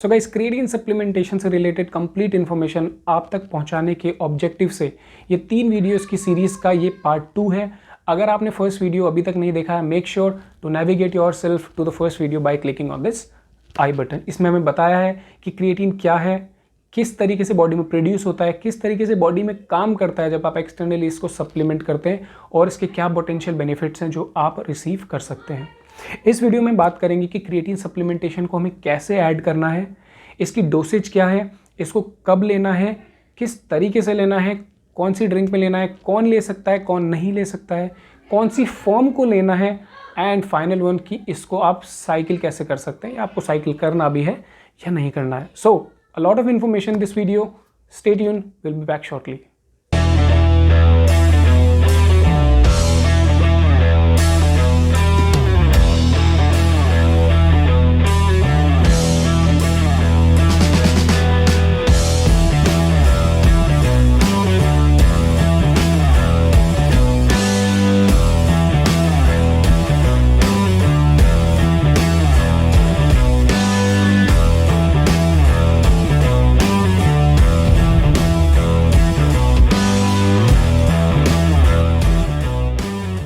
So guys, creatine supplementation से related complete information आप तक पहुंचाने के ऑब्जेक्टिव से ये 3 वीडियोस की सीरीज का ये पार्ट 2 है। अगर आपने फर्स्ट वीडियो अभी तक नहीं देखा है, make sure to navigate yourself to the first video by clicking on this I button. इसमें हमें बताया है कि क्रिएटिन क्या है, किस तरीके से बॉडी में प्रोड्यूस होता है, किस तरीके से बॉडी में काम करता है जब आप एक्सटर्नली इसको सप्लीमेंट करते हैं, और इसके क्या पोटेंशियल बेनिफिट्स हैं जो आप रिसीव कर सकते हैं। इस वीडियो में बात करेंगे कि क्रिएटिन सप्लीमेंटेशन को हमें कैसे ऐड करना है, इसकी डोसेज क्या है, इसको कब लेना है, किस तरीके से लेना है, कौन सी ड्रिंक में लेना है, कौन ले सकता है, कौन नहीं ले सकता है, कौन सी फॉर्म को लेना है, एंड फाइनल वन कि इसको आप साइकिल कैसे कर सकते हैं, या आपको साइकिल करना भी है या नहीं करना है। So a lot of information this video, stay tuned, will be back shortly.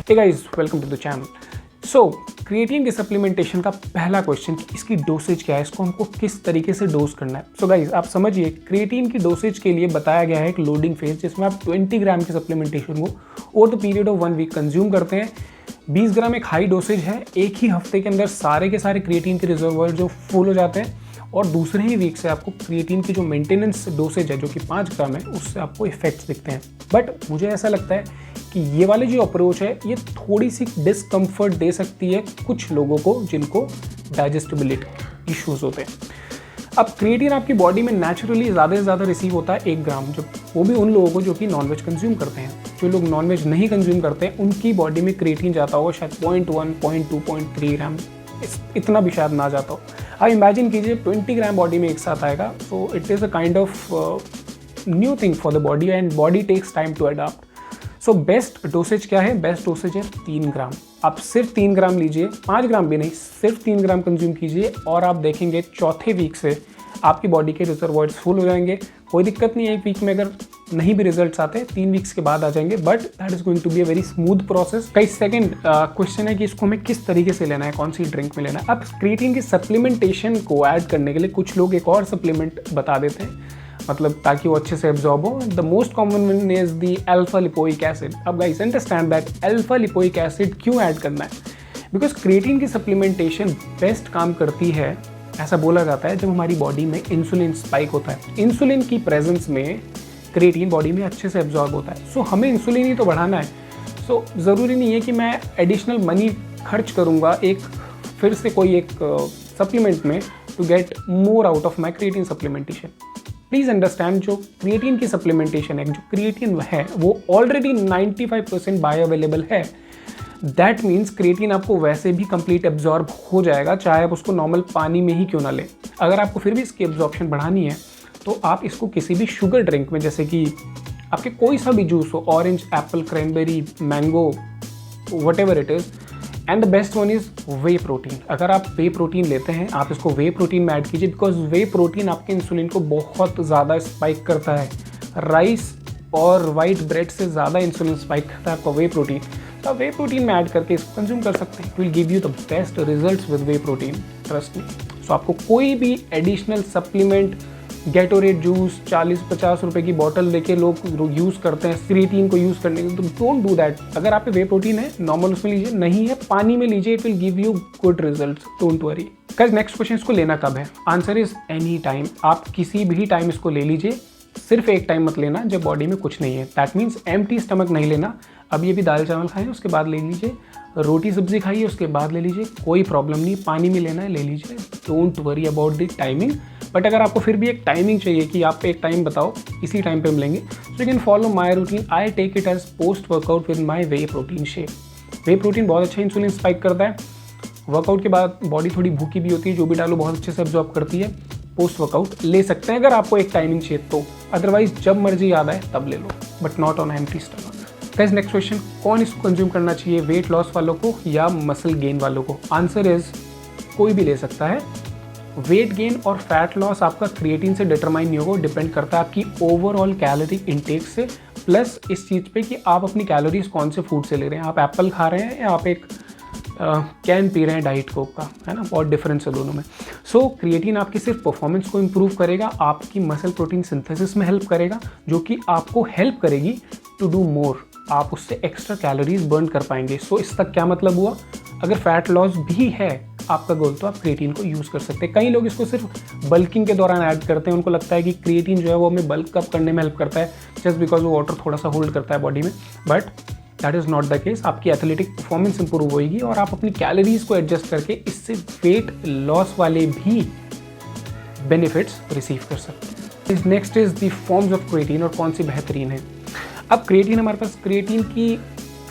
Hey guys, welcome to the channel. So creatine की सप्लीमेंटेशन का पहला क्वेश्चन कि इसकी डोसेज क्या है, इसको हमको किस तरीके से डोज करना है। सो गाइस, आप समझिए, क्रिएटिन की डोसेज के लिए बताया गया है एक लोडिंग फेज जिसमें आप 20 ग्राम की सप्लीमेंटेशन को over the period of 1 week consume करते हैं। 20 ग्राम एक हाई डोसेज है। एक ही हफ्ते के अंदर सारे के सारे क्रिएटिन के रिजर्वोयर जो फुल हो जाते हैं, और दूसरे ही वीक से आपको क्रिएटिन की जो मेंटेनेंस डोसेज है जो कि 5 ग्राम है, उससे आपको इफेक्ट्स दिखते हैं। बट मुझे ऐसा लगता है कि ये वाली जो अप्रोच है ये थोड़ी सी डिस्कम्फर्ट दे सकती है कुछ लोगों को जिनको डाइजेस्टिबिलिटी इश्यूज होते हैं। अब क्रिएटिन आपकी बॉडी में नेचुरली ज़्यादा से ज़्यादा रिसीव होता है 1 ग्राम, जो वो भी उन लोगों को जो कि नॉनवेज कंज्यूम करते हैं। जो लोग नॉनवेज नहीं कंज्यूम करते हैं उनकी बॉडी में क्रिएटिन जाता होगा शायद 0.1, 0.2, 0.3 ग्राम, इतना भी शायद ना जाता हो। आप इमेजिन कीजिए 20 ग्राम बॉडी में एक साथ आएगा। So it is a kind of new thing for the body and body takes time to adapt. So best dosage क्या है? बेस्ट डोसेज है 3 ग्राम। आप सिर्फ 3 ग्राम लीजिए, 5 ग्राम भी नहीं, सिर्फ 3 ग्राम कंज्यूम कीजिए, और आप देखेंगे चौथे वीक से आपकी बॉडी के रिजर्वॉयर्स फुल हो जाएंगे। कोई दिक्कत नहीं है, 1 वीक में अगर नहीं भी रिजल्ट्स आते, 3 वीक्स के बाद आ जाएंगे, but that is going to be a very smooth process. कई सेकंड क्वेश्चन है कि इसको हमें किस तरीके से लेना है, कौन सी ड्रिंक में लेना है। अब क्रिएटिन की सप्लीमेंटेशन को ऐड करने के लिए कुछ लोग एक और सप्लीमेंट बता देते हैं, मतलब ताकि वो अच्छे से एब्जॉर्ब हो। The most common one is the alpha lipoic acid. अब guys understand that alpha lipoic acid क्यों ऐड करना है, बिकॉज क्रिएटिन की सप्लीमेंटेशन बेस्ट काम करती है, ऐसा बोला जाता है, जब हमारी बॉडी में इंसुलिन स्पाइक होता है। इंसुलिन की प्रेजेंस में क्रिएटिन बॉडी में अच्छे से एब्जॉर्ब होता है। सो हमें इंसुलिन ही तो बढ़ाना है। सो ज़रूरी नहीं है कि मैं एडिशनल मनी खर्च करूँगा एक फिर से कोई एक सप्लीमेंट में to get more out of my creatine supplementation. Please understand, जो क्रिएटिन की सप्लीमेंटेशन है, जो क्रिएटिन है वो ऑलरेडी 95% बायो अवेलेबल है। दैट मीन्स क्रिएटिन आपको वैसे भी कंप्लीट एब्जॉर्ब हो जाएगा, चाहे आप उसको नॉर्मल पानी में ही क्यों ना लें। अगर आपको फिर भी इसकी एब्जॉर्प्शन बढ़ानी है तो आप इसको किसी भी शुगर ड्रिंक में, जैसे कि आपके कोई सा भी जूस हो, orange, Apple, cranberry, mango, what ever it is, and the best one is way protein. अगर आप वे प्रोटीन लेते हैं, आप इसको वे प्रोटीन में ऐड कीजिए, बिकॉज वे प्रोटीन आपके इंसुलिन को बहुत ज़्यादा स्पाइक करता है। राइस और वाइट ब्रेड से ज़्यादा इंसुलिन स्पाइक करता है आपका वे प्रोटीन। तो आप वे प्रोटीन में ऐड करके इसको कंज्यूम कर सकते हैं। It will give you the best results with whey protein, trust me. So आपको कोई भी एडिशनल सप्लीमेंट, गैटोरेड जूस 40-50 रुपए की बॉटल लेके लोग यूज़ करते हैं क्रिएटिन को यूज़ करने के लिए, तो डोंट डू दैट। अगर आप पे वे प्रोटीन है, नॉर्मल उसमें लीजिए, नहीं है पानी में लीजिए, it will give you good results, don't worry. Guys, next question, इसको लेना कब है? Answer is any time. आप किसी भी टाइम इसको ले लीजिए, सिर्फ एक टाइम मत लेना जब बॉडी में कुछ नहीं है। दैट मीन्स एम्प्टी स्टमक नहीं लेना। अब ये भी दाल चावल खाएं, उसके बाद ले लीजिए, रोटी सब्जी खाइए, उसके बाद ले लीजिए, कोई प्रॉब्लम नहीं। पानी में लेना है, ले लीजिए, don't worry about the timing. But अगर आपको फिर भी एक टाइमिंग चाहिए कि आप एक टाइम बताओ, इसी टाइम पे हम लेंगे, so you can follow my routine. I take it as post workout with my whey protein shake. Whey protein बहुत अच्छा इंसुलिन स्पाइक करता है। वर्कआउट के बाद बॉडी थोड़ी भूखी भी होती है, जो भी डालो बहुत अच्छे से एब्जॉर्ब करती है। पोस्ट वर्कआउट ले सकते हैं अगर आपको एक टाइमिंग चाहिए तो, अदरवाइज जब मर्जी याद आए तब ले लो, but not on empty stomach. Guys, next question, कौन इसको कंज्यूम करना चाहिए, वेट लॉस वालों को या मसल गेन वालों को? आंसर इज कोई भी ले सकता है। वेट गेन और फैट लॉस आपका क्रिएटिन से डिटरमाइन नहीं होगा, डिपेंड करता है आपकी ओवरऑल कैलोरी इंटेक से, प्लस इस चीज़ पे कि आप अपनी कैलोरीज कौन से फूड से ले रहे हैं। आप एप्पल खा रहे हैं या आप एक कैन पी रहे हैं डाइट कोक का, है ना, बहुत डिफरेंस है दोनों में। सो क्रिएटिन आपकी सिर्फ परफॉर्मेंस को इम्प्रूव करेगा, आपकी मसल प्रोटीन सिंथेसिस में हेल्प करेगा, जो कि आपको हेल्प करेगी टू डू मोर, आप उससे एक्स्ट्रा कैलोरीज बर्न कर पाएंगे। सो इस तक क्या मतलब हुआ, अगर फैट लॉस भी है आपका गोल तो आप क्रिएटिन को यूज़ कर सकते हैं। कई लोग इसको सिर्फ बल्किंग के दौरान ऐड करते हैं, उनको लगता है कि क्रिएटिन जो है वो हमें बल्क अप करने में हेल्प करता है जस्ट बिकॉज वो वाटर थोड़ा सा होल्ड करता है बॉडी में, but that is not the case. आपकी एथलेटिक परफॉर्मेंस इंप्रूव होगी और आप अपनी कैलोरीज को एडजस्ट करके इससे वेट लॉस वाले भी बेनिफिट्स रिसीव कर सकते हैं। Next is the forms of creatine और कौन सी बेहतरीन है। अब क्रिएटिन हमारे पास क्रिएटिन की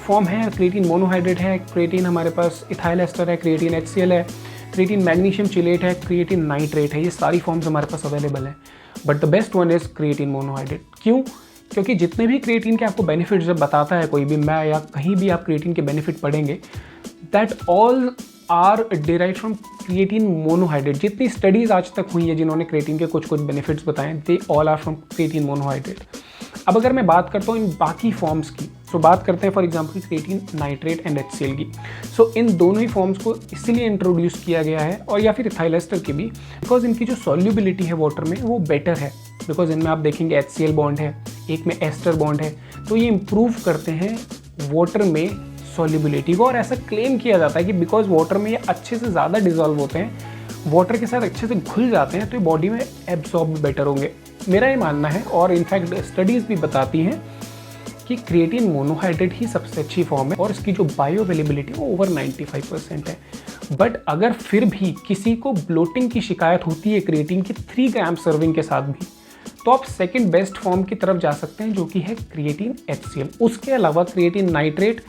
फॉर्म है, क्रिएटिन मोनोहाइड्रेट है, क्रिएटिन हमारे पास इथाइल एस्टर है, क्रिएटिन HCl है, क्रिएटिन मैग्नीशियम चिलेट है, क्रिएटिन नाइट्रेट है। ये सारी फॉर्म्स हमारे पास अवेलेबल है, but the best one is creatine monohydrate. क्यों? क्योंकि जितने भी क्रिएटिन के आपको बेनिफिट जब बताता है कोई भी, मैं या कहीं भी आप क्रिएटिन के बेनिफिट पढ़ेंगे, that all are derived from creatine monohydrate. जितनी स्टडीज़ आज तक हुई है जिन्होंने क्रिएटिन के कुछ कुछ बेनिफिट्स बताए, they all are from creatine monohydrate. अब अगर मैं बात करता हूँ इन बाकी फॉर्म्स की, तो बात करते हैं for example creatine nitrate and HCl की। सो इन दोनों ही फॉर्म्स को इसीलिए इंट्रोड्यूस किया गया है, और या फिर इथाइल एस्टर की भी, बिकॉज इनकी जो सॉल्युबिलिटी है वाटर में वो बेटर है। बिकॉज इनमें आप देखेंगे HCl बॉन्ड है, एक में एस्टर बॉन्ड है, तो ये इम्प्रूव करते हैं वाटर में सॉल्युबिलिटी को। और ऐसा क्लेम किया जाता है कि बिकॉज वाटर में ये अच्छे से ज़्यादा डिजॉल्व होते हैं, वाटर के साथ अच्छे से घुल जाते हैं, तो ये बॉडी में एब्जॉर्ब बेटर होंगे, मेरा ये मानना है। और इनफैक्ट स्टडीज़ भी बताती हैं कि क्रिएटिन मोनोहाइड्रेट ही सबसे अच्छी फॉर्म है और इसकी जो बायो अवेलेबिलिटी वो ओवर 95% है। बट अगर फिर भी किसी को ब्लोटिंग की शिकायत होती है क्रिएटिन की 3 ग्राम सर्विंग के साथ भी, तो आप सेकंड बेस्ट फॉर्म की तरफ जा सकते हैं, जो कि है क्रिएटिन HCl। उसके अलावा creatine nitrate,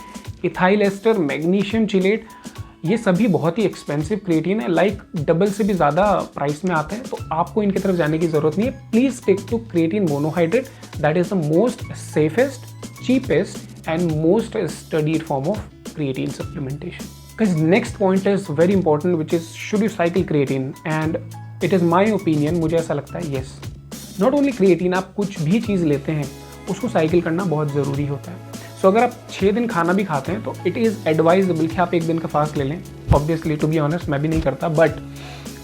ethyl ester, magnesium chelate, ये सभी बहुत ही एक्सपेंसिव क्रिएटिन है, लाइक डबल से भी ज़्यादा प्राइस में आते हैं, तो आपको इनकी तरफ जाने की ज़रूरत नहीं है। Please stick to creatine monohydrate, that is the most safest, cheapest and most studied form of creatine supplementation. Because next point is very important, which is should you cycle creatine? And it is my opinion, मुझे ऐसा लगता है yes. Not only creatine, आप कुछ भी चीज़ लेते हैं उसको साइकिल करना बहुत ज़रूरी होता है। सो अगर आप 6 दिन खाना भी खाते हैं तो इट इज़ एडवाइजेबल कि आप 1 दिन का फास्ट ले लें। ऑब्वियसली टू बी ऑनेस्ट मैं भी नहीं करता, बट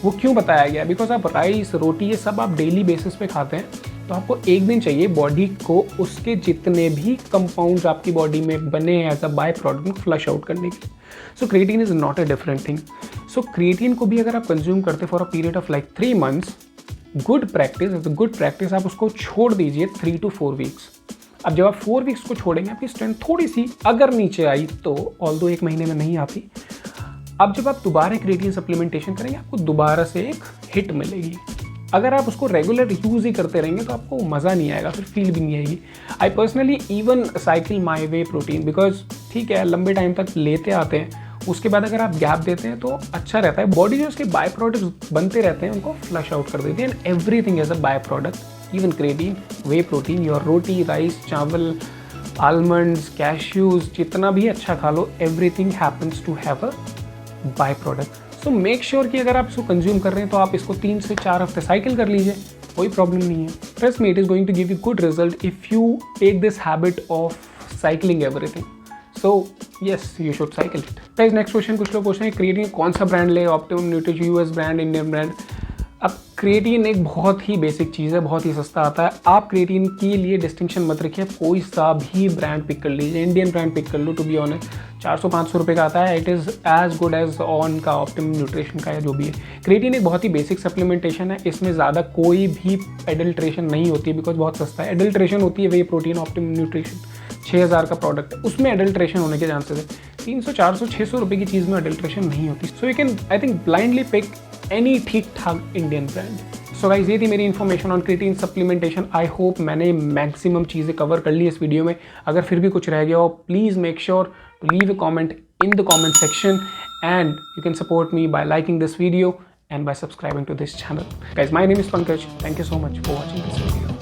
वो क्यों बताया गया, बिकॉज आप राइस, रोटी, ये सब आप डेली बेसिस पे खाते हैं, तो आपको 1 दिन चाहिए बॉडी को उसके जितने भी कंपाउंड्स आपकी बॉडी में बने हैं as a by product flush out करने के लिए। So creatine is not a different thing. So creatine को भी अगर आप कंज्यूम करते for a period of like 3 months, good practice is a good practice, आप उसको छोड़ दीजिए 3 to 4 वीक्स। अब जब आप 4 वीक्स को छोड़ेंगे, आपकी स्ट्रेंथ थोड़ी सी अगर नीचे आई तो, ऑल्दो 1 महीने में नहीं आती, अब जब आप दोबारा क्रिएटिन सप्लीमेंटेशन करेंगे आपको दोबारा से एक हिट मिलेगी। अगर आप उसको रेगुलर यूज़ ही करते रहेंगे तो आपको मज़ा नहीं आएगा, फिर फील भी नहीं आएगी। I personally even cycle my whey protein, because ठीक है लंबे टाइम तक लेते आते हैं, उसके बाद अगर आप गैप देते हैं तो अच्छा रहता है। बॉडी जो उसके बाय प्रोडक्ट्स बनते रहते हैं उनको फ्लश आउट कर देती है, and everything as a by product, even creatine, whey protein, your roti, rice, chawal, almonds, cashews, जितना भी अच्छा खा लो, everything happens to have a by product. So make sure कि अगर आप इसको कंज्यूम कर रहे हैं तो आप इसको 3 से 4 हफ्ते साइकिल कर लीजिए, कोई प्रॉब्लम नहीं है। Trust me, it is going to give you good result if you take this habit of cycling everything. So yes, you should cycle it. Guys next question, कुछ लोग पूछ रहे हैं क्रिएटिन कौन सा ब्रांड ले, optimum nutrition, US brand, Indian brand. अब creatine एक बहुत ही बेसिक चीज़ है, बहुत ही सस्ता आता है। आप क्रिएटिन के लिए डिस्टिंक्शन मत रखिए, कोई सा भी ब्रांड पिक कर लीजिए, इंडियन ब्रांड पिक कर लो, टू बी ऑनेस्ट 400-500 रुपये का आता है। It is as good as ON का, ऑप्टिमम न्यूट्रिशन का, या जो भी है। क्रिएटिन एक बहुत ही बेसिक सप्लीमेंटेशन है, इसमें ज़्यादा कोई भी एडल्ट्रेशन नहीं होती, बिकॉज बहुत सस्ता है। एडल्ट्रेशन होती है वे प्रोटीन, ऑप्टिमम न्यूट्रिशन 6000 का प्रोडक्ट है, उसमें एडल्ट्रेशन होने के चांसेस है। 300, 400, 600 रुपये की चीज़ में एडल्ट्रेशन नहीं होती। So you can I think blindly pick any ठीक ठाक इंडियन ब्रांड। सो गाइस ये थी मेरी information on creatine supplementation. I hope मैंने मैक्सिमम चीज़ें कवर कर ली इस वीडियो में। अगर फिर भी कुछ रह गया हो, please make sure to leave a comment in the comment section, and you can support me by liking this video and by subscribing to this channel. Guys, my name is Pankaj. Thank you so much for watching this video.